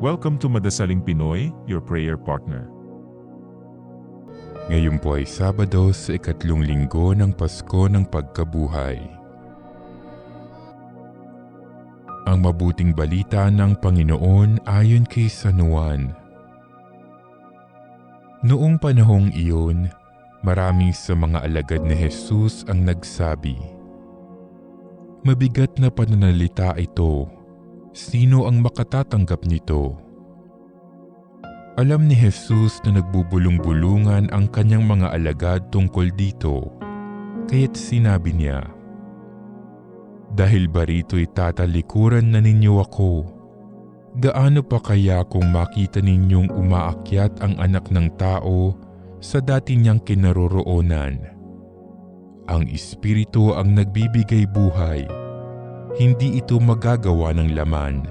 Welcome to Madasaling Pinoy, your prayer partner. Ngayon po ay Sabado sa ikatlong linggo ng Pasko ng Pagkabuhay. Ang mabuting balita ng Panginoon ayon kay San Juan. Noong panahong iyon, marami sa mga alagad ni Jesus ang nagsabi, "Mabigat na pananalita ito. Sino ang makatatanggap nito?" Alam ni Jesus na nagbubulong-bulungan ang kanyang mga alagad tungkol dito, kaya't sinabi niya, "Dahil ba rito'y tatalikuran na ninyo ako? Gaano pa kaya kung makita ninyong umaakyat ang Anak ng Tao sa dati niyang kinaroroonan? Ang Espiritu ang nagbibigay buhay. Hindi ito magagawa ng laman.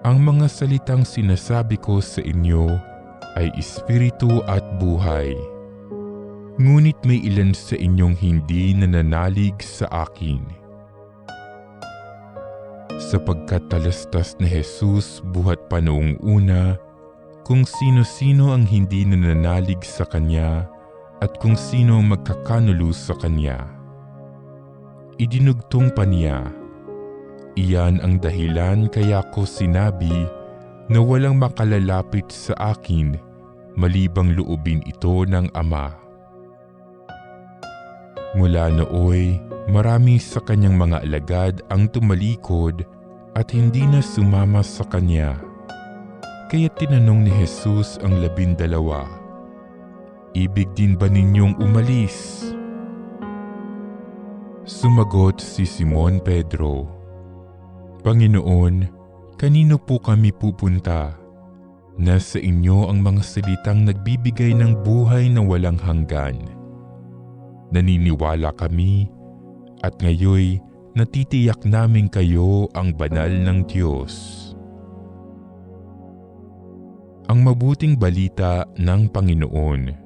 Ang mga salitang sinasabi ko sa inyo ay espiritu at buhay. Ngunit may ilan sa inyong hindi nananalig sa akin." Sapagkat talastas ni Jesus buhat pa noong una kung sino-sino ang hindi nananalig sa Kanya at kung sino ang magkakanulo sa Kanya. Idinugtong pa niya, "Iyan ang dahilan kaya ko sinabi na walang makalalapit sa akin malibang loobin ito ng Ama." Mula nooy, marami sa kanyang mga alagad ang tumalikod at hindi na sumama sa kanya. Kaya tinanong ni Jesus ang 12, "Ibig din ba ninyong umalis?" Sumagot si Simon Pedro, "Panginoon, kanino po kami pupunta? Nasa inyo ang mga salitang nagbibigay ng buhay na walang hanggan. Naniniwala kami at ngayoy natitiyak namin kayo ang banal ng Diyos." Ang mabuting balita ng Panginoon.